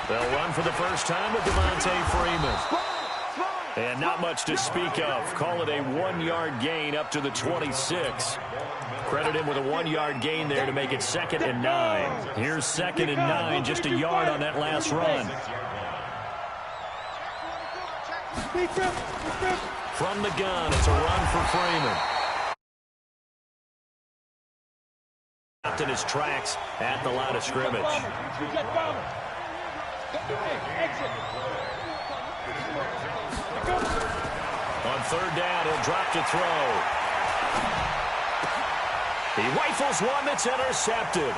They'll run for the first time with Devontae Freeman. And not much to speak of. Call it a 1-yard gain up to the 26. Credit him with a 1-yard gain there to make it 2nd and 9. Here's 2nd and 9, just a yard on that last run. From the gun, it's a run for Freeman. Stopped in his tracks at the line of scrimmage. On 3rd down, he'll drop to throw. He rifles one that's intercepted.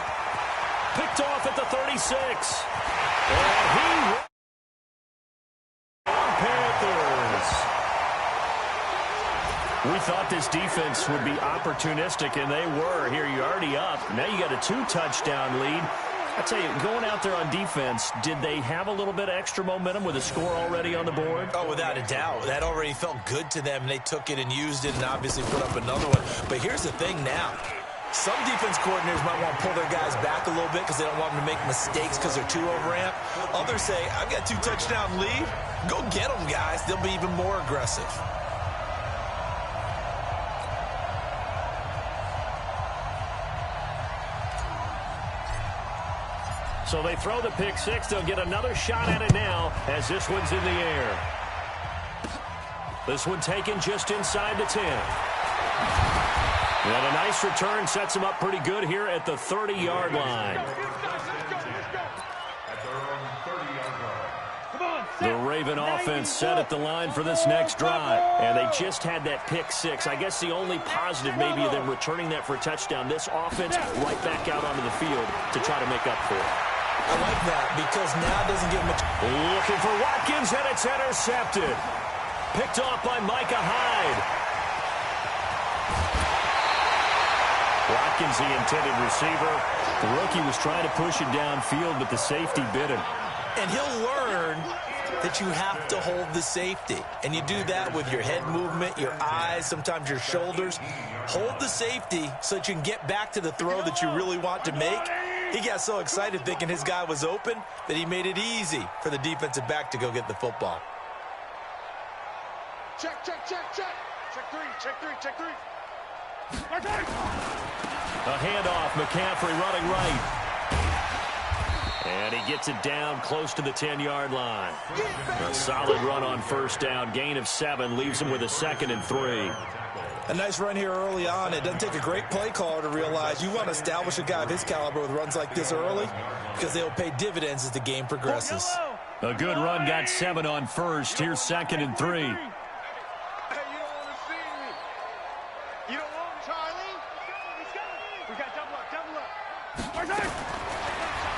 Picked off at the 36. And he... Panthers. We thought this defense would be opportunistic, and they were. Here, you're already up. Now you got a 2-touchdown lead. I tell you, going out there on defense, did they have a little bit of extra momentum with a score already on the board? Oh, without a doubt. That already felt good to them. They took it and used it and obviously put up another one. But here's the thing now. Some defense coordinators might want to pull their guys back a little bit because they don't want them to make mistakes because they're too overamped. Others say, I've got 2-touchdown lead. Go get them, guys. They'll be even more aggressive. So they throw the pick six. They'll get another shot at it now as this one's in the air. This one taken just inside the 10. And a nice return sets him up pretty good here at the 30-yard line. The Raven offense set at the line for this next drive. And they just had that pick six. I guess the only positive maybe of them returning that for a touchdown. This offense right back out onto the field to try to make up for it. I like that because now it doesn't give much. Looking for Watkins, and it's intercepted. Picked off by Micah Hyde. Watkins, the intended receiver. The rookie was trying to push it downfield, but the safety bit him. And he'll learn that you have to hold the safety. And you do that with your head movement, your eyes, sometimes your shoulders. Hold the safety so that you can get back to the throw that you really want to make. He got so excited thinking his guy was open that he made it easy for the defensive back to go get the football. Check, check, check, check. Check three, check three, check three. A handoff, McCaffrey running right. And he gets it down close to the 10-yard line. A solid run on 1st down. Gain of 7 leaves him with a 2nd and 3. A nice run here early on. It doesn't take a great play caller to realize you want to establish a guy of his caliber with runs like this early because they'll pay dividends as the game progresses. A good run, got 7 on 1st. Here's 2nd and 3. Hey, you don't want to see me. You don't want Charlie? We got double up, double up.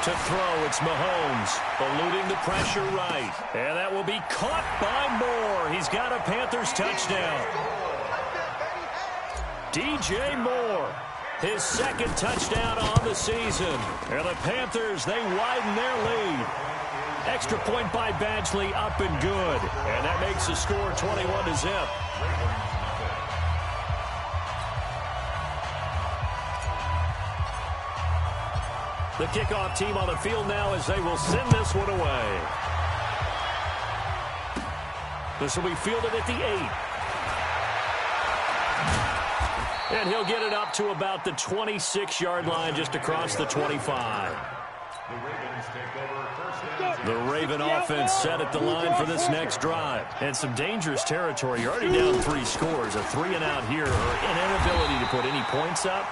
To throw, it's Mahomes, eluding the pressure right. And that will be caught by Moore. He's got a Panthers touchdown. DJ Moore, his 2nd touchdown on the season. And the Panthers, they widen their lead. Extra point by Badgley, up and good. And that makes the score 21-0. The kickoff team on the field now as they will send this one away. This will be fielded at the 8. And he'll get it up to about the 26-yard line, just across the 25. The Raven offense set at the line for this next drive. And some dangerous territory. You're already down 3 scores. A 3-and-out here, or an inability to put any points up.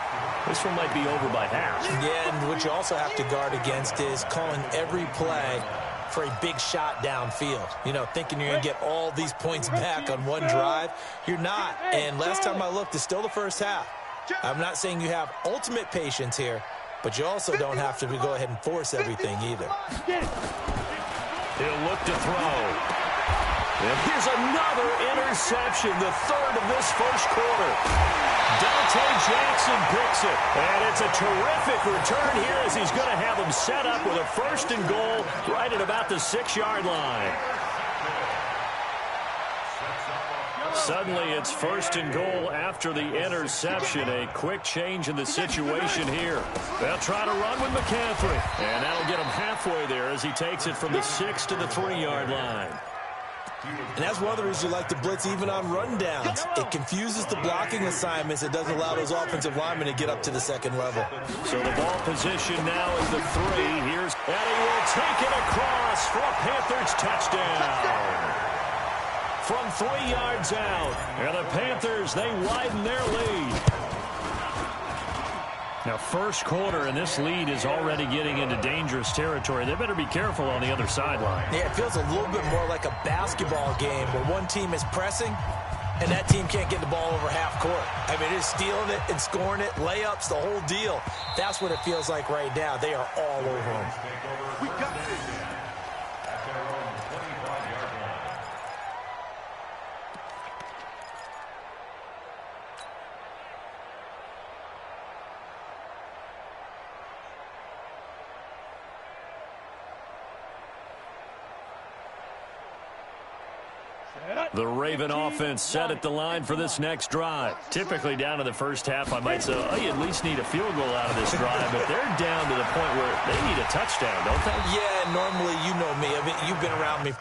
This one might be over by half. Yeah, and what you also have to guard against is calling every play for a big shot downfield. You know, thinking you're going to get all these points back on one drive. You're not. And last time I looked, it's still the first half. I'm not saying you have ultimate patience here, but you also don't have to go ahead and force everything either. He'll look to throw. And here's another interception, the 3rd of this first quarter. Dante Jackson picks it. And it's a terrific return here as he's going to have him set up with a 1st and goal right at about the 6-yard line. Suddenly, it's 1st and goal after the interception. A quick change in the situation here. They'll try to run with McCaffrey. And that'll get him halfway there as he takes it from the 6 to the 3-yard line. And that's one of the reasons you like to blitz even on rundowns. It confuses the blocking assignments. It doesn't allow those offensive linemen to get up to the second level. So the ball position now is the 3. Here's and he will take it across for a Panthers touchdown. From 3 yards out. And the Panthers, they widen their lead. Now, first quarter, and this lead is already getting into dangerous territory. They better be careful on the other sideline. Yeah, it feels a little bit more like a basketball game where one team is pressing and that team can't get the ball over half court. I mean, it's stealing it and scoring it, layups, the whole deal. That's what it feels like right now. They are all over them. We got this. The Raven offense set at the line for this next drive. Typically down to the first half, I might say, oh, you at least need a field goal out of this drive, but they're down to the point where they need a touchdown, don't they? Yeah, normally, you know me. I mean, you've been around me.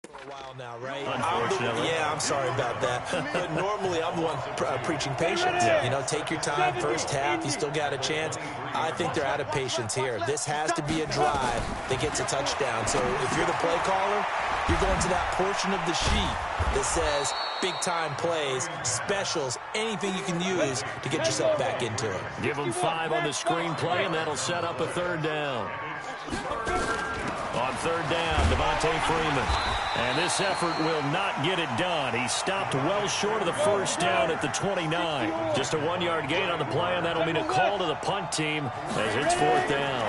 A while now, right? Unfortunately. I'm sorry about that. But normally I'm the one preaching patience. Yeah. You know, take your time. First half, you still got a chance. I think they're out of patience here. This has to be a drive that gets a touchdown. So if you're the play caller, you're going to that portion of the sheet that says big-time plays, specials, anything you can use to get yourself back into it. Give them 5 on the screenplay, and that'll set up a 3rd down. On 3rd down, Devontae Freeman. And this effort will not get it done. He stopped well short of the first down at the 29. Just a 1-yard gain on the play, and that'll mean a call to the punt team as it's 4th down.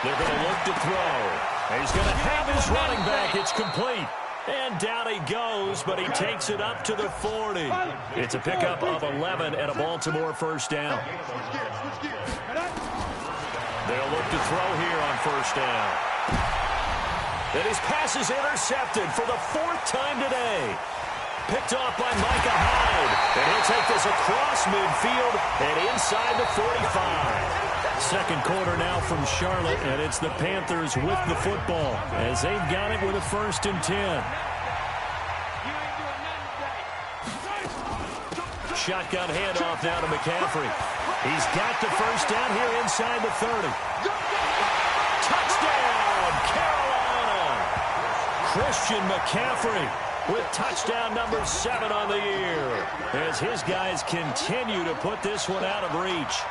They're going to look to throw. And he's going to have his running back. It's complete. And down he goes, but he takes it up to the 40. It's a pickup of 11 and a Baltimore first down. They'll look to throw here on first down. And his pass is intercepted for the 4th time today. Picked off by Micah Hyde. And he'll take this across midfield and inside the 45. Second quarter now from Charlotte, and it's the Panthers with the football as they've got it with a 1st and 10. Shotgun handoff now to McCaffrey. He's got the first down here inside the 30. Touchdown, Carolina! Christian McCaffrey with touchdown number 7 on the year as his guys continue to put this one out of reach.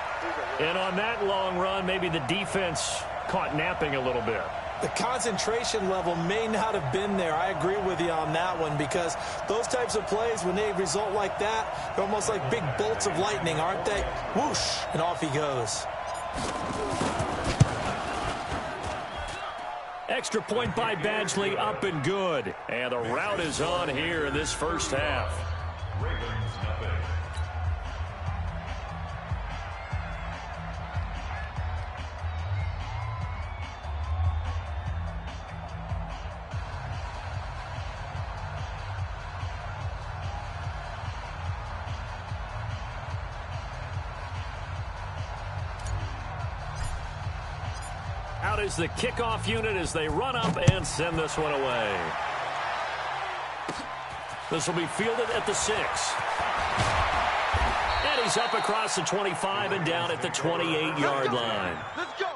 And on that long run, maybe the defense caught napping a little bit. The concentration level may not have been there. I agree with you on that one because those types of plays, when they result like that, they're almost like big bolts of lightning, aren't they? Whoosh, and off he goes. Extra point by Badgley, up and good. And the route is on here in this first half. Out is the kickoff unit as they run up and send this one away. This will be fielded at the 6. And he's up across the 25 and down at the 28-yard line. Let's go.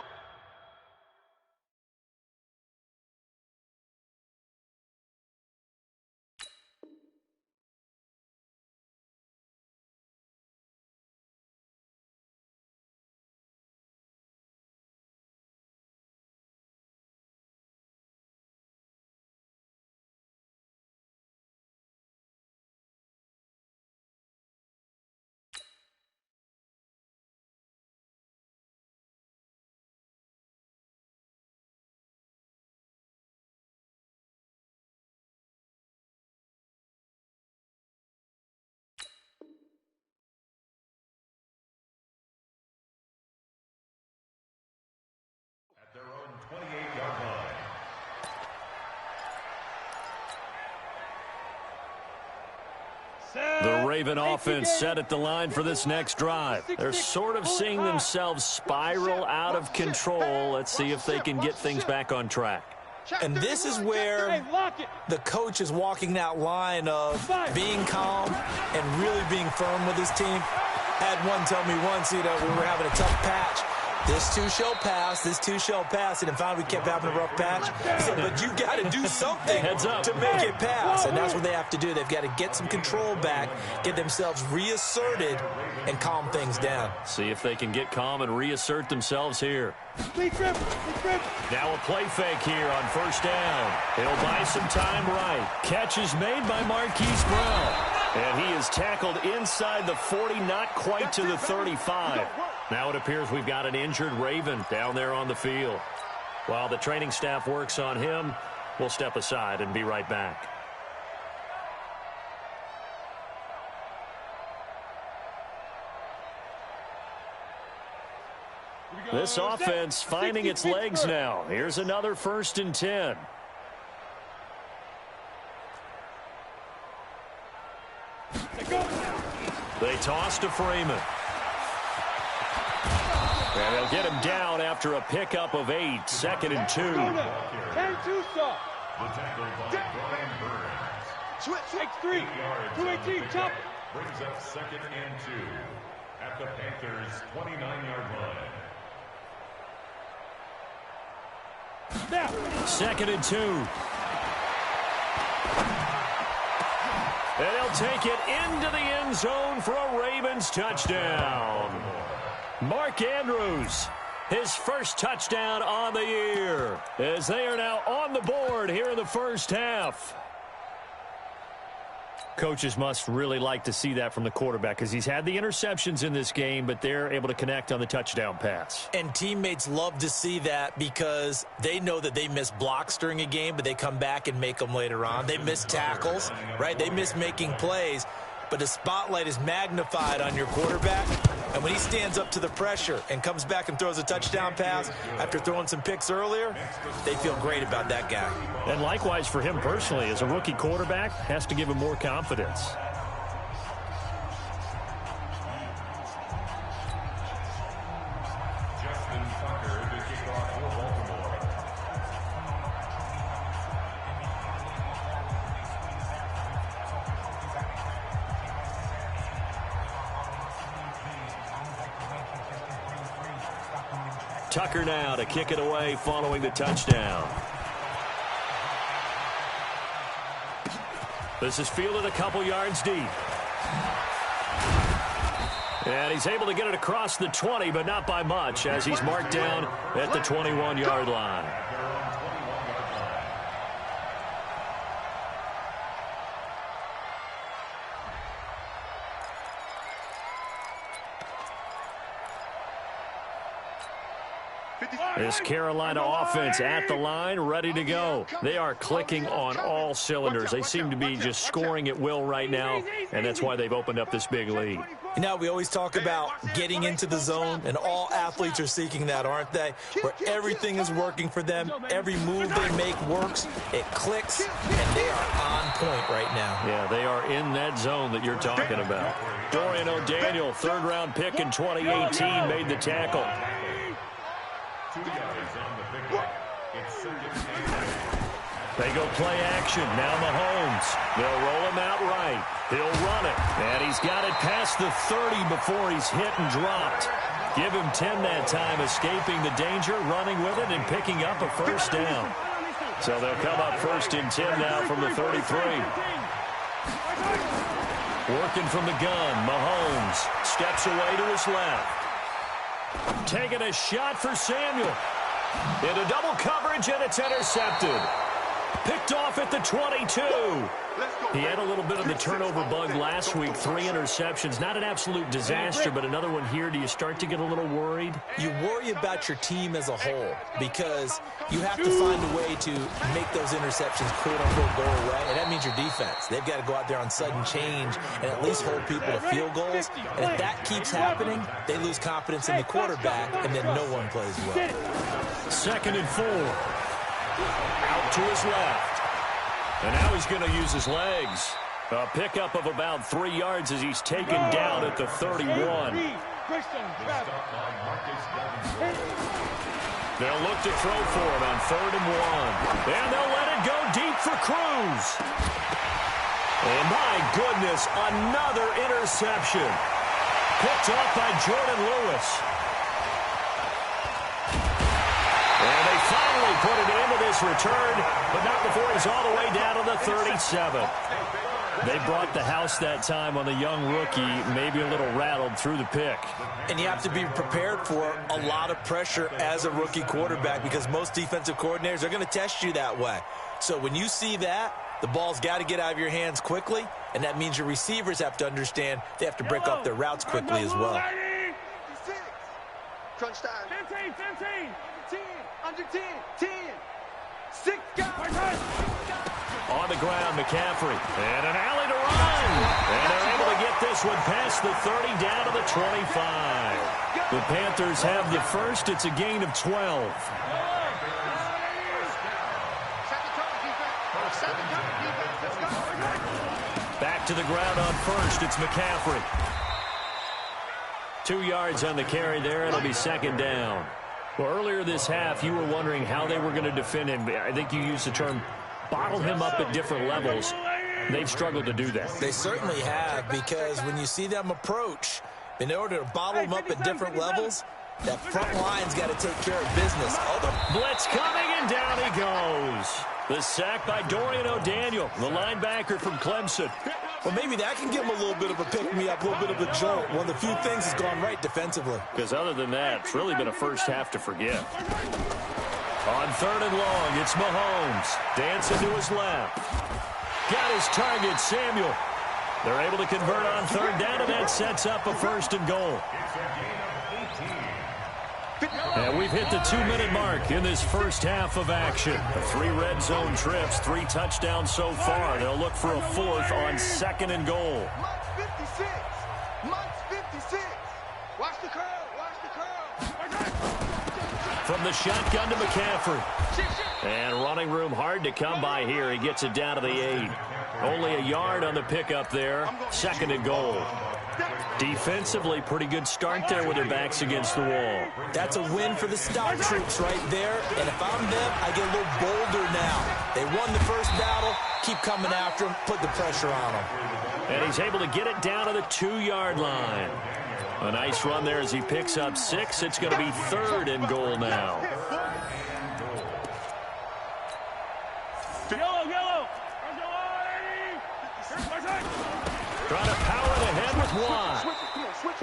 Raven offense set at the line for this next drive. They're sort of seeing themselves spiral out of control. Let's see if they can get things back on track. And this is where the coach is walking that line of being calm and really being firm with his team. Had one tell me once, we were having a tough patch. This too shall pass, this too shall pass. And finally we kept having a rough patch. He said, but you got to do something to make it pass. And that's what they have to do. They've got to get some control back, get themselves reasserted, and calm things down. See if they can get calm and reassert themselves here. Now a play fake here on first down. He'll buy some time right. Catch is made by Marquise Brown. And he is tackled inside the 40, not quite to the 35. Now it appears we've got an injured Raven down there on the field. While the training staff works on him, we'll step aside and be right back. This offense finding its legs now. Here's another 1st and 10. They toss to Freeman. And they'll get him down after a pickup of 8, 2nd and 2. 10-2 stop. Switch. X3. 218. Chop. Brings up 2nd and 2 at the Panthers' 29-yard line. Now. 2nd and 2. And they'll take it into the end zone for a Ravens touchdown. Mark Andrews, his first touchdown on the year, as they are now on the board here in the first half. Coaches must really like to see that from the quarterback because he's had the interceptions in this game, but they're able to connect on the touchdown pass. And teammates love to see that because they know that they miss blocks during a game, but they come back and make them later on. They miss tackles, right? They miss making plays, but the spotlight is magnified on your quarterback. And when he stands up to the pressure and comes back and throws a touchdown pass after throwing some picks earlier, they feel great about that guy. And likewise for him personally, as a rookie quarterback, has to give him more confidence. Tucker now to kick it away following the touchdown. This is fielded a couple yards deep. And he's able to get it across the 20, but not by much, as he's marked down at the 21-yard line. This Carolina offense at the line, ready to go. They are clicking on all cylinders. They seem to be just scoring at will right now, and that's why they've opened up this big lead. You know, we always talk about getting into the zone, and all athletes are seeking that, aren't they? Where everything is working for them, every move they make works, it clicks, and they are on point right now. Yeah, they are in that zone that you're talking about. Dorian O'Daniel, third-round pick in 2018, made the tackle. They go play action. Now Mahomes. They'll roll him out right. He'll run it. And he's got it past the 30 before he's hit and dropped. Give him 10 that time, escaping the danger, running with it, and picking up a first down. So they'll come up 1st and 10 now from the 33. Working from the gun, Mahomes steps away to his left. Taking a shot for Samuel. Into double coverage, and it's intercepted. Picked off at the 22. He had a little bit of the turnover bug last week. 3 interceptions. Not an absolute disaster, but another one here. Do you start to get a little worried? You worry about your team as a whole because you have to find a way to make those interceptions, quote-unquote, go away. And that means your defense. They've got to go out there on sudden change and at least hold people to field goals. And if that keeps happening, they lose confidence in the quarterback, and then no one plays well. 2nd and 4. Out to his left. And now he's going to use his legs. A pickup of about 3 yards as he's taken down at the 31. They'll look to throw for it on 3rd and 1. And they'll let it go deep for Cruz. And my goodness, another interception. Picked off by Jordan Lewis. And they finally put it in with this return, but not before he's all the way down to the 37. They brought the house that time on the young rookie, maybe a little rattled through the pick. And you have to be prepared for a lot of pressure as a rookie quarterback because most defensive coordinators are going to test you that way. So when you see that, the ball's got to get out of your hands quickly, and that means your receivers have to understand they have to break up their routes quickly as well. Crunch time. 15, 10, under 10, 10, 6 guys. On the ground, McCaffrey. And an alley to run. And they're able to get this one past the 30 down to the 25. The Panthers have the first. It's a gain of 12. Back to the ground on first. It's McCaffrey. 2 yards on the carry there. It'll be 2nd down. Well, earlier this half, you were wondering how they were going to defend him. I think you used the term bottle him up at different levels. They've struggled to do that. They certainly have, because when you see them approach, in order to bottle them up at different levels, that front line's got to take care of business. Blitz coming, and down he goes. The sack by Dorian O'Daniel, the linebacker from Clemson. Well, maybe that can give him a little bit of a pick-me-up, a little bit of a jolt. One of the few things that's gone right defensively. Because other than that, it's really been a first half to forget. On 3rd and long, it's Mahomes. Dancing to his left. Got his target, Samuel. They're able to convert on 3rd down, and that sets up a 1st and goal. And we've hit the 2-minute mark in this first half of action. 3 red zone trips, 3 touchdowns so far. They'll look for a 4th on 2nd and goal. Months 56. Watch the curl. Watch the curl. From the shotgun to McCaffrey. And running room hard to come by here. He gets it down to the 8. Only a yard on the pickup there. 2nd and goal. Defensively, pretty good start there with their backs against the wall. That's a win for the stout troops right there. And if I'm them, I get a little bolder now. They won the first battle. Keep coming after them. Put the pressure on them. And he's able to get it down to the 2-yard line. A nice run there as he picks up 6. It's going to be 3rd and goal now. Yellow. Trying to power it ahead with Watt.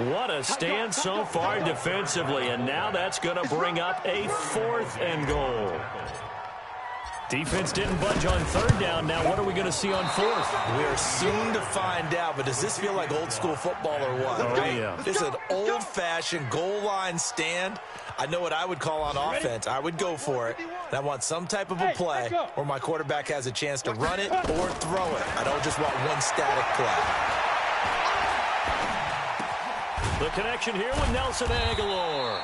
What a stand so far defensively, and now that's going to bring up a 4th and goal. Defense didn't budge on 3rd down. Now what are we going to see on 4th? We're soon to find out, but does this feel like old school football or what? Oh, yeah. This is an old-fashioned goal line stand. I know what I would call on offense. I would go for it. And I want some type of a play where my quarterback has a chance to run it or throw it. I don't just want one static play. The connection here with Nelson Aguilar.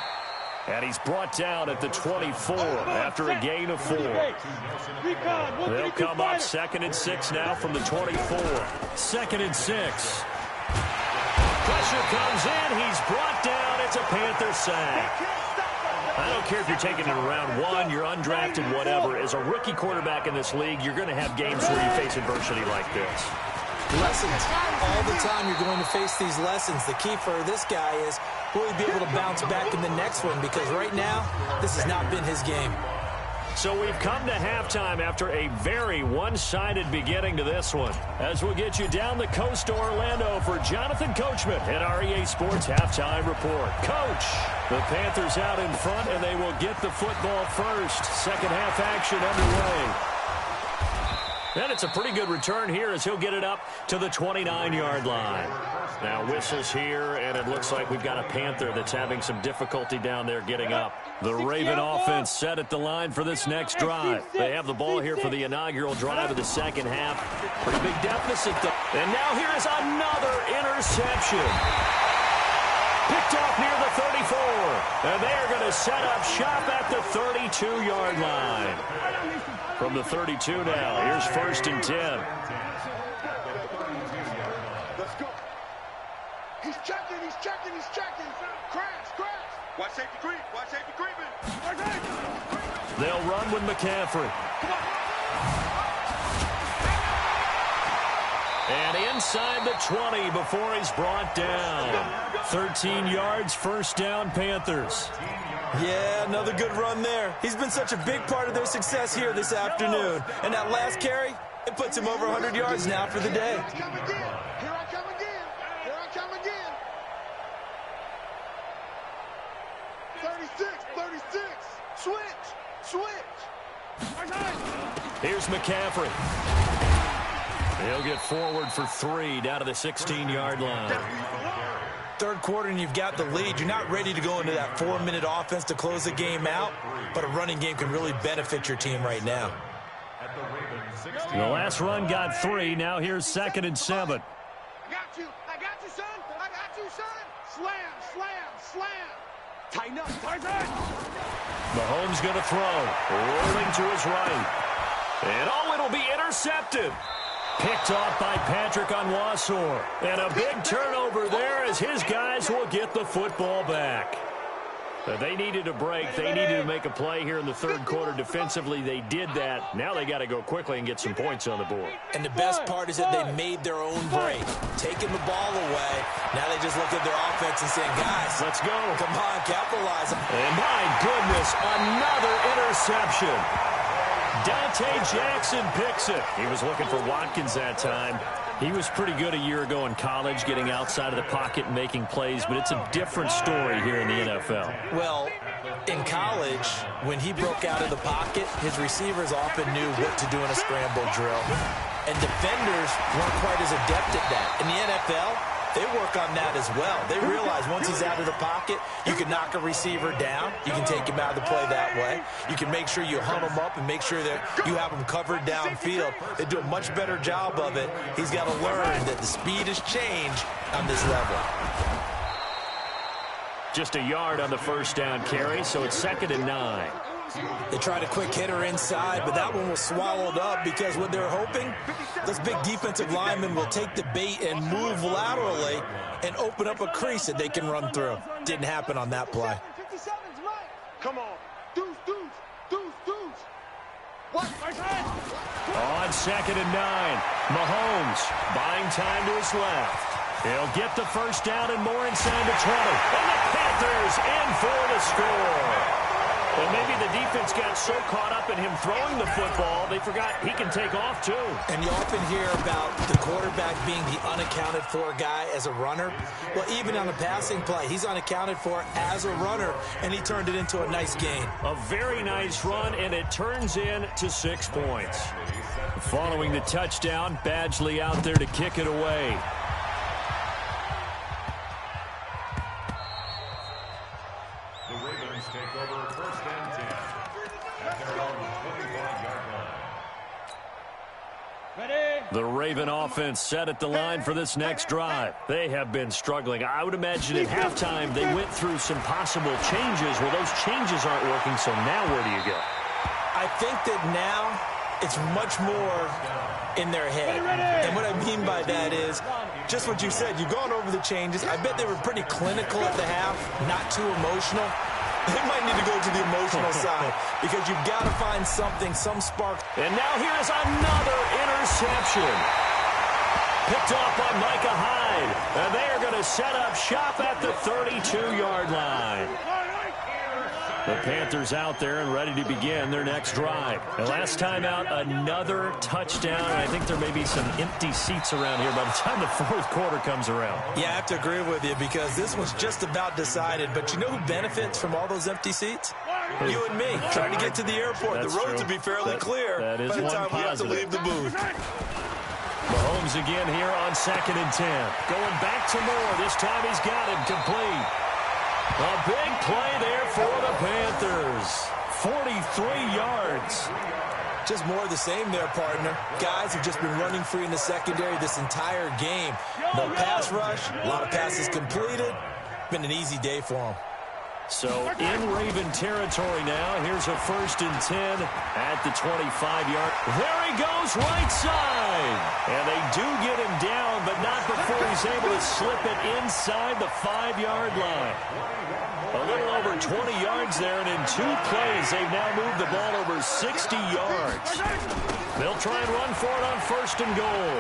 And he's brought down at the 24 after a gain of 4. They'll come up 2nd and 6 now from the 24. 2nd and 6. Pressure comes in. He's brought down. It's a Panther sack. I don't care if you're taking it in round 1, you're undrafted, whatever. As a rookie quarterback in this league, you're going to have games where you face adversity like this. Lessons. All the time you're going to face these lessons. The key for this guy is, will he be able to bounce back in the next one? Because right now, this has not been his game. So we've come to halftime after a very one-sided beginning to this one. As we'll get you down the coast to Orlando for Jonathan Coachman at our EA Sports Halftime Report. Coach, the Panthers out in front, and they will get the football first. Second half action underway. And it's a pretty good return here as he'll get it up to the 29-yard line. Now whistles here, and it looks like we've got a Panther that's having some difficulty down there getting up. The Raven offense set at the line for this next drive. They have the ball here for the inaugural drive of the second half. Pretty big deficit, though. And now here is another interception. Picked off near the 34. And they are going to set up shop at the 32-yard line. From the 32 now, here's 1st and 10. He's checking. Crash. Watch safety creep. creeping. They'll run with McCaffrey. And inside the 20 before he's brought down. 13 yards, first down, Panthers. Yeah, another good run there. He's been such a big part of their success here this afternoon. And that last carry, it puts him over 100 yards now for the day. Here I come again. 36. Switch. Here's McCaffrey. He'll get forward for 3 down to the 16-yard line. Third quarter and you've got the lead. You're not ready to go into that 4-minute offense to close the game out, but a running game can really benefit your team right now. The last run got 3. Now here's 2nd and 7. I got you, son. Slam. Tighten up. Mahomes going to throw. Rolling to his right. And it'll be intercepted. Picked off by Patrick Onwuasor. And a big turnover there as his guys will get the football back. They needed a break. They needed to make a play here in the third quarter. Defensively, they did that. Now they got to go quickly and get some points on the board. And the best part is that they made their own break, taking the ball away. Now they just look at their offense and saying, guys, let's go. Come on, capitalize. And my goodness, another interception. Dante Jackson picks it. He was looking for Watkins that time. He was pretty good a year ago in college, getting outside of the pocket and making plays, but it's a different story here in the NFL. Well, in college, when he broke out of the pocket, his receivers often knew what to do in a scramble drill. And defenders weren't quite as adept at that. In the NFL, they work on that as well. They realize once he's out of the pocket, you can knock a receiver down. You can take him out of the play that way. You can make sure you hunt him up and make sure that you have him covered downfield. They do a much better job of it. He's got to learn that the speed has changed on this level. Just a yard on the first down carry, so it's 2nd and 9. They tried a quick hitter inside, but that one was swallowed up because what they're hoping, those big defensive linemen will take the bait and move laterally and open up a crease that they can run through. Didn't happen on that play. Come on. Deuce. What? On 2nd and 9, Mahomes buying time to his left. He'll get the first down and more inside the 20. And the Panthers in for the score. And maybe the defense got so caught up in him throwing the football, they forgot he can take off too. And you often hear about the quarterback being the unaccounted for guy as a runner. Well, even on a passing play, he's unaccounted for as a runner, and he turned it into a nice gain. A very nice run, and it turns into 6 points. Following the touchdown, Badgley out there to kick it away. The Raven offense set at the line for this next drive. They have been struggling. I would imagine at halftime they went through some possible changes. Well, those changes aren't working, so now where do you go? I think that now it's much more in their head. And what I mean by that is just what you said. You've gone over the changes. I bet they were pretty clinical at the half, not too emotional. They might need to go to the emotional side because you've got to find something, some spark. And now here is another interception. Picked off by Micah Hyde. And they are going to set up shop at the 32-yard line. The Panthers out there and ready to begin their next drive. And last time out, another touchdown. And I think there may be some empty seats around here by the time the fourth quarter comes around. Yeah, I have to agree with you because this one's just about decided. But you know who benefits from all those empty seats? You and me, trying to get to the airport. That's the roads true. will be fairly clear that is by the time we have to positive. leave the booth. Mahomes again here on 2nd and 10. Going back to Moore. This time he's got it complete. A big play there for the Panthers. 43 yards. Just more of the same there, partner. Guys have just been running free in the secondary this entire game. No pass rush, a lot of passes completed. Been an easy day for them. So in Raven territory now. Here's a 1st and 10 at the 25-yard. There he goes, right side. And they do get him down, but not before he's able to slip it inside the 5-yard line. A little over 20 yards there, and in 2 plays, they've now moved the ball over 60 yards. They'll try and run for it on 1st and goal.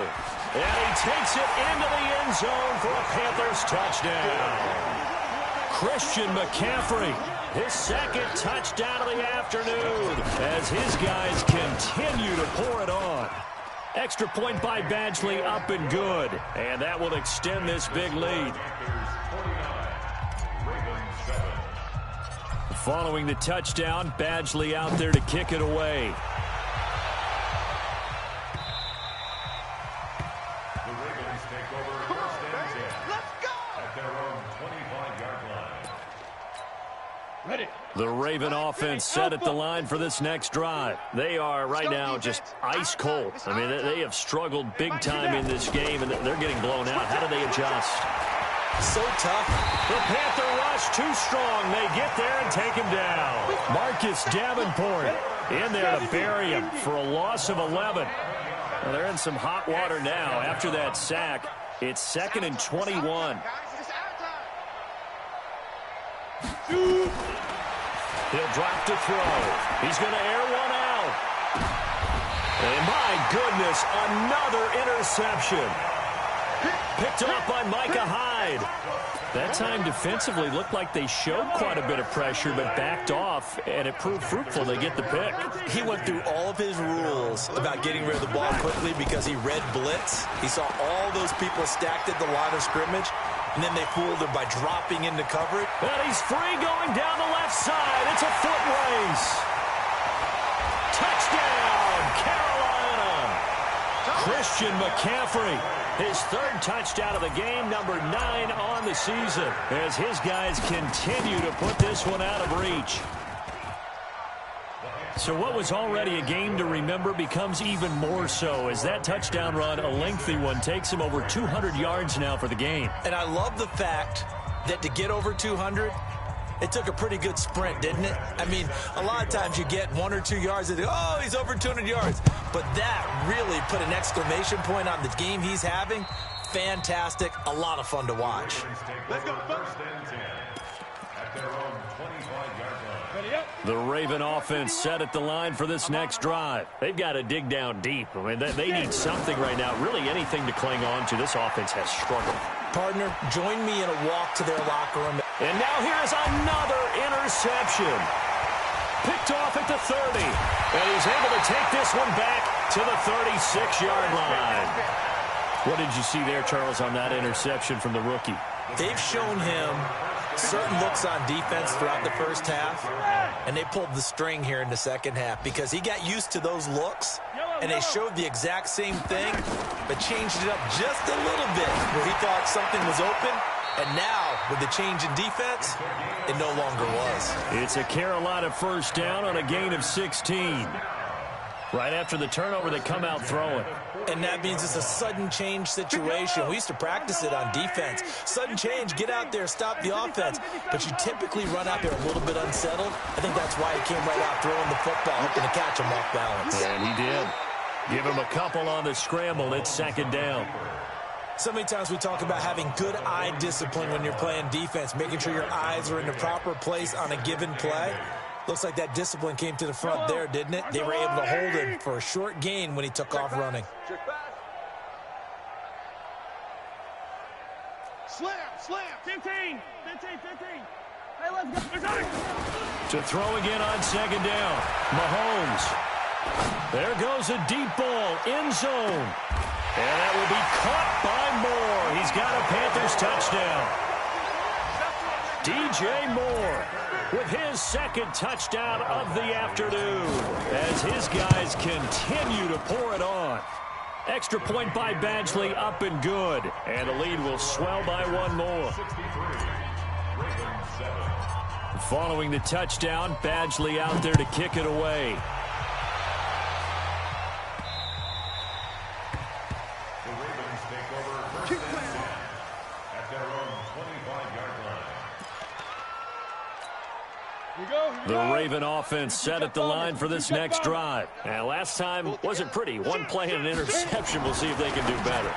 And he takes it into the end zone for a Panthers touchdown. Christian McCaffrey, his 2nd touchdown of the afternoon as his guys continue to pour it on. Extra point by Badgley, up and good. And that will extend this big lead. Following the touchdown, Badgley out there to kick it away. The Ravens take over 1st and 10. Let's go! At their own 25-yard line. Ready. The Raven offense set at the line for this next drive. They are right now just ice cold. I mean, they have struggled big time in this game, and they're getting blown out. How do they adjust? So tough. The Panther rush too strong. They get there and take him down. Marcus Davenport in there to bury him for a loss of 11. Well, they're in some hot water now. After that sack, it's 2nd and 21. He'll drop to throw. He's going to air one out. And my goodness, another interception. Picked up by Micah Hyde. That time defensively looked like they showed quite a bit of pressure, but backed off, and it proved fruitful. They get the pick. He went through all of his rules about getting rid of the ball quickly because he read blitz. He saw all those people stacked at the line of scrimmage, and then they fooled him by dropping into coverage. And he's free going down the left side. It's a foot race. Touchdown, Carolina. Christian McCaffrey, his 3rd touchdown of the game, number 9 on the season, as his guys continue to put this one out of reach. So what was already a game to remember becomes even more so as that touchdown run, a lengthy one, takes him over 200 yards now for the game. And I love the fact that to get over 200, it took a pretty good sprint, didn't it? I mean, a lot of times you get 1 or 2 yards and oh, he's over 200 yards. But that really put an exclamation point on the game he's having. Fantastic. A lot of fun to watch. Let's go. 1st and 10. At their own 25-yard line. Ready up. The Raven offense set at the line for this next drive. They've got to dig down deep. I mean, they need something right now, really anything to cling on to. This offense has struggled. Partner, join me in a walk to their locker room. And now here's another interception. Picked off at the 30. And he's able to take this one back to the 36-yard line. What did you see there, Charles, on that interception from the rookie? They've shown him certain looks on defense throughout the first half, and they pulled the string here in the second half because he got used to those looks, and they showed the exact same thing, but changed it up just a little bit where he thought something was open, and now, with the change in defense, it no longer was. It's a Carolina 1st down on a gain of 16. Right after the turnover, they come out throwing. And that means it's a sudden change situation. We used to practice it on defense. Sudden change, get out there, stop the offense. But you typically run out there a little bit unsettled. I think that's why he came right out throwing the football, hoping to catch him off balance. And he did. Give him a couple on the scramble. It's 2nd down. So many times we talk about having good eye discipline when you're playing defense, making sure your eyes are in the proper place on a given play. Looks like that discipline came to the front there, didn't it? They were able to hold him for a short gain when he took off running. Slam, slam. 15. Hey, let's go. To throw again on 2nd down. Mahomes. There goes a deep ball, end zone. And that will be caught by Moore. He's got a Panthers touchdown. DJ Moore with his 2nd touchdown of the afternoon as his guys continue to pour it on. Extra point by Badgley, up and good. And the lead will swell by 1 more. Following the touchdown, Badgley out there to kick it away. The Ravens take over 1st and 10 at their own 25-yard line. The Raven offense set at the line for this next drive. And last time wasn't pretty. One play and an interception. We'll see if they can do better.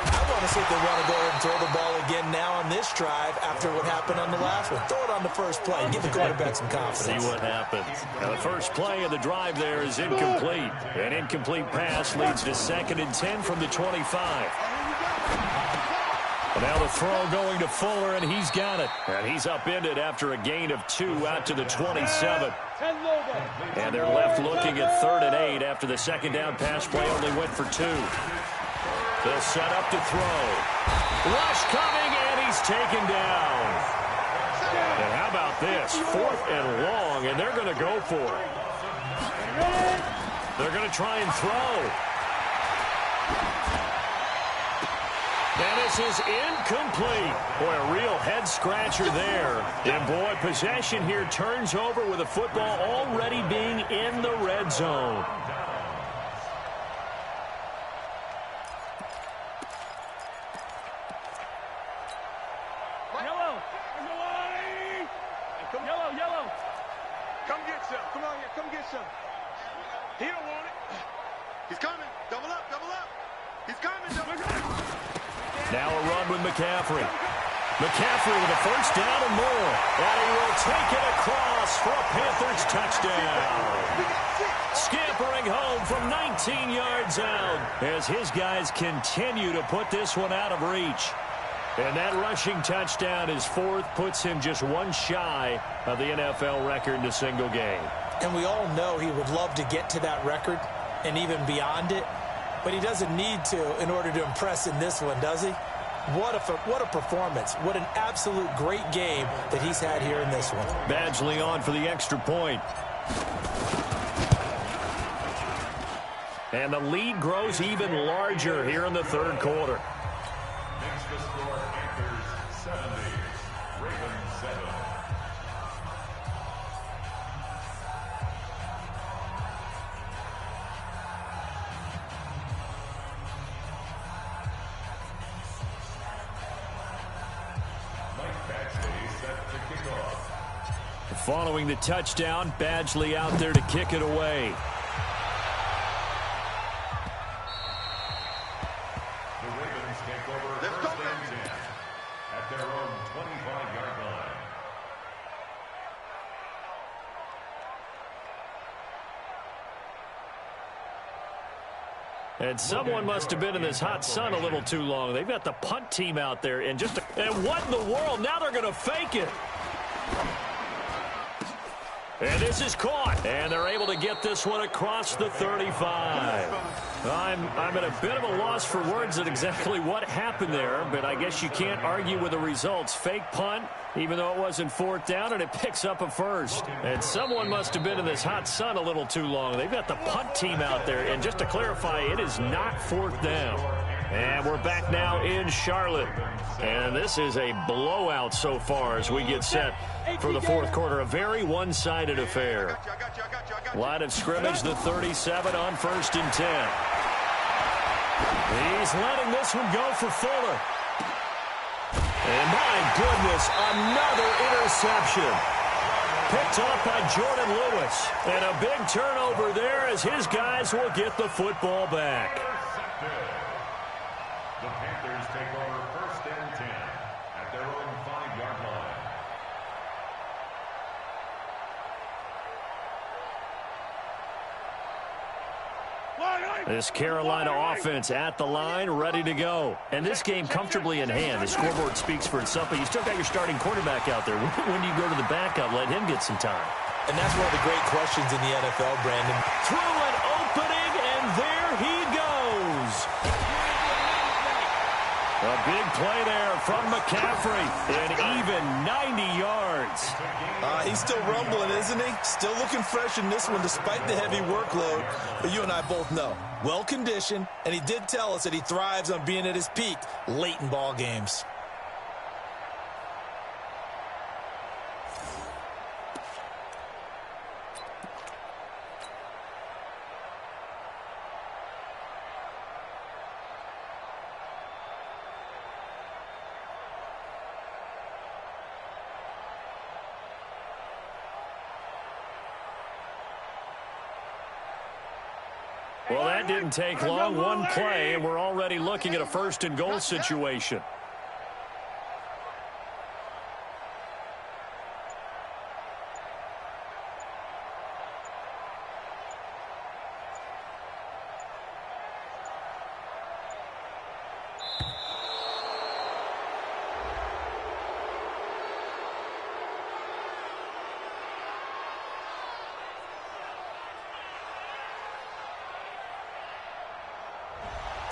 I want to see if they want to go ahead and throw the ball again now on this drive after what happened on the last one. Throw it on the first play. Give the quarterback some confidence. See what happens. Now, the first play of the drive there is incomplete. An incomplete pass leads to 2nd and 10 from the 25. And now the throw going to Fuller, and he's got it. And he's upended after a gain of 2 out to the 27. And they're left looking at 3rd and 8 after the second down pass play only went for 2. They'll set up to throw. Rush coming, and he's taken down. And how about this? 4th and long, and they're going to go for it. They're going to try and throw. And this is incomplete. Boy, a real head-scratcher there. And, boy, possession here turns over with the football already being in the red zone. Yellow. Come get some. Come on here. Come get some. He don't want it. He's coming. Double up. He's coming. Double up. Now a run with McCaffrey. McCaffrey with a first down and more. And he will take it across for a Panthers touchdown. Scampering home from 19 yards out as his guys continue to put this one out of reach. And that rushing touchdown is 4th, puts him just one shy of the NFL record in a single game. And we all know he would love to get to that record and even beyond it. But he doesn't need to in order to impress in this one, does he? What a performance. What an absolute great game that he's had here in this one. Badgley on for the extra point. And the lead grows even larger here in the 3rd quarter. Makes the score Panthers 70, Ravens 7. Following the touchdown, Badgley out there to kick it away. The Ravens take over 1st and 10 at their own 25-yard line. And someone must have been in this hot sun a little too long. They've got the punt team out there. And what in the world? Now they're going to fake it. And this is caught. And they're able to get this one across the 35. I'm at a bit of a loss for words at exactly what happened there, but I guess you can't argue with the results. Fake punt, even though it wasn't 4th down, and it picks up a 1st. And someone must have been in this hot sun a little too long. They've got the punt team out there, and just to clarify, it is not 4th down. And we're back now in Charlotte. And this is a blowout so far as we get set for the 4th quarter. A very one-sided affair. Line of scrimmage, the 37 on 1st and 10. He's letting this one go for Fuller. And my goodness, another interception. Picked off by Jordan Lewis. And a big turnover there as his guys will get the football back. The Panthers take over 1st and 10 at their own 5-yard line. This Carolina offense at the line, ready to go. And this game comfortably in hand. The scoreboard speaks for itself, but you still got your starting quarterback out there. When do you go to the backup, let him get some time? And that's one of the great questions in the NFL, Brandon. Through an opening, and there he goes. A big play there from McCaffrey, and even 90 yards. He's still rumbling, isn't he? Still looking fresh in this one despite the heavy workload. But you and I both know, well-conditioned, and he did tell us that he thrives on being at his peak late in ball games. Well, that didn't take long. One play, and we're already looking at a first and goal situation.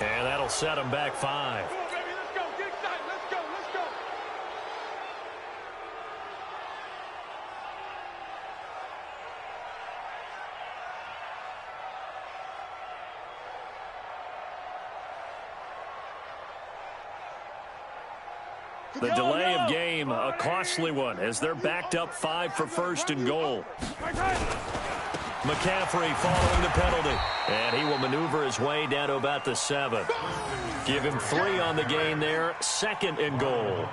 And that'll set him back 5. Come on, baby, let's go. Get excited. Let's go. Let's go. The delay of game, a costly one, as they're backed up 5 for first and goal. McCaffrey following the penalty, and he will maneuver his way down to about the 7. Give him 3 on the gain there, second and goal.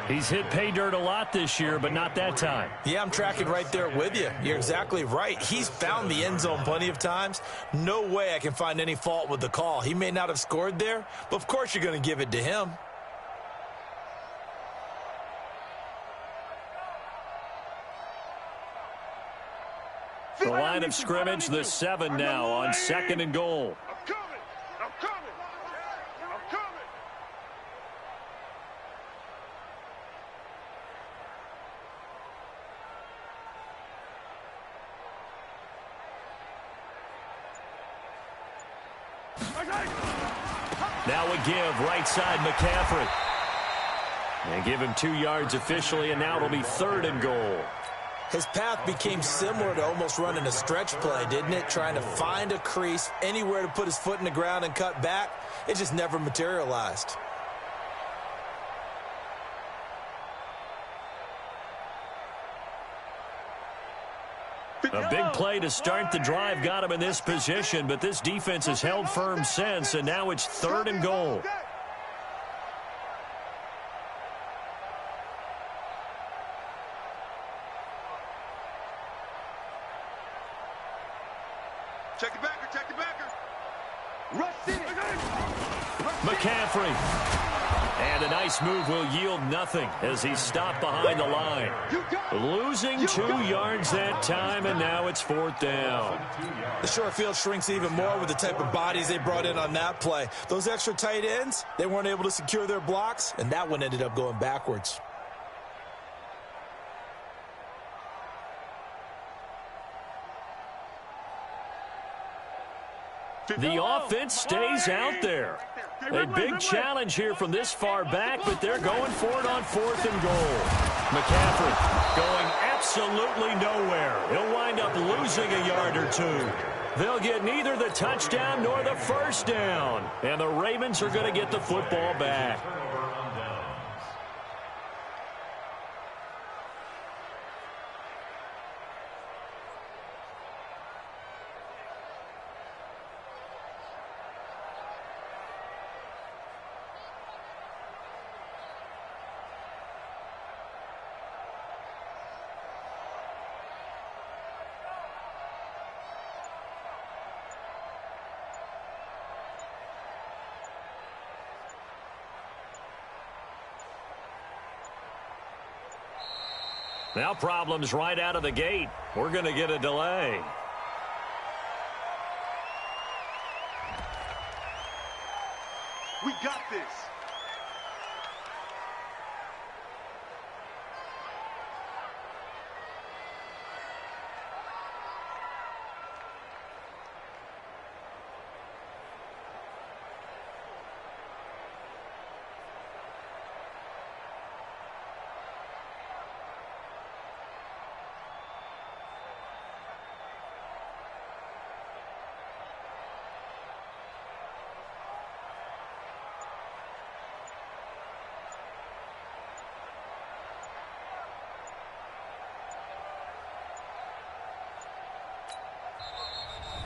He's hit pay dirt a lot this year, but not that time. Yeah, I'm tracking right there with you. You're exactly right. He's found the end zone plenty of times. No way I can find any fault with the call. He may not have scored there, but of course you're going to give it to him. The line of scrimmage, the 7 now on second and goal. I'm coming. I'm coming. I'm coming. Now a give, right side McCaffrey. And give him 2 yards officially, and now it'll be third and goal. His path became similar to almost running a stretch play, didn't it? Trying to find a crease, anywhere to put his foot in the ground and cut back. It just never materialized. A big play to start the drive got him in this position, but this defense has held firm since, and now it's third and goal. Check the backer. Check the backer. Rush in. McCaffrey. And a nice move will yield nothing as he's stopped behind the line. Losing 2 yards that time, and now it's fourth down. The short field shrinks even more with the type of bodies they brought in on that play. Those extra tight ends, they weren't able to secure their blocks, and that one ended up going backwards. The offense stays out there. A big challenge here from this far back, but they're going for it on fourth and goal. McCaffrey going absolutely nowhere. He'll wind up losing a yard or 2. They'll get neither the touchdown nor the first down. And the Ravens are going to get the football back. Now problems right out of the gate. We're going to get a delay. We got this.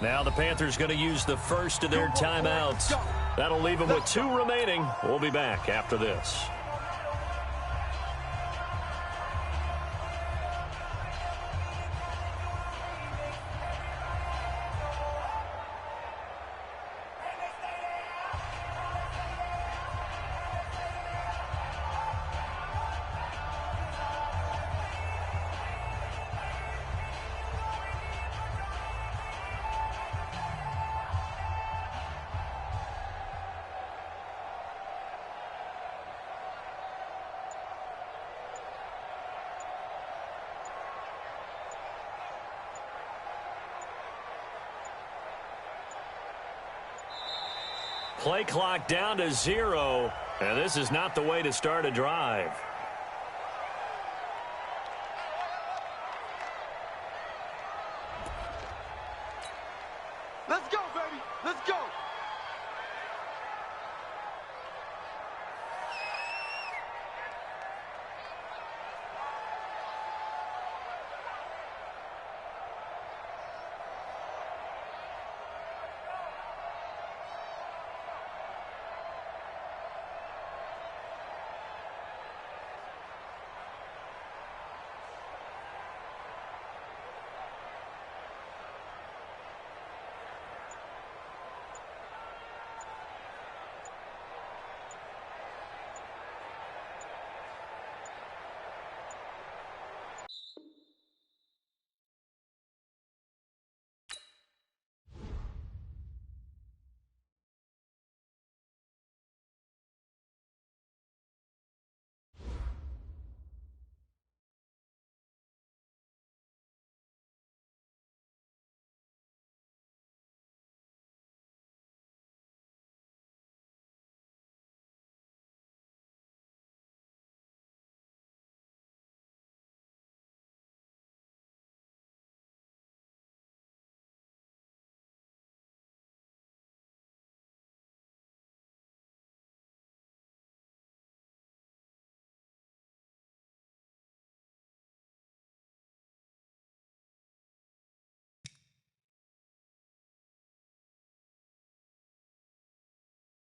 Now the Panthers going to use the first of their timeouts. That'll leave them with 2 remaining. We'll be back after this. Play clock down to 0, and this is not the way to start a drive. Let's go, baby. Let's go.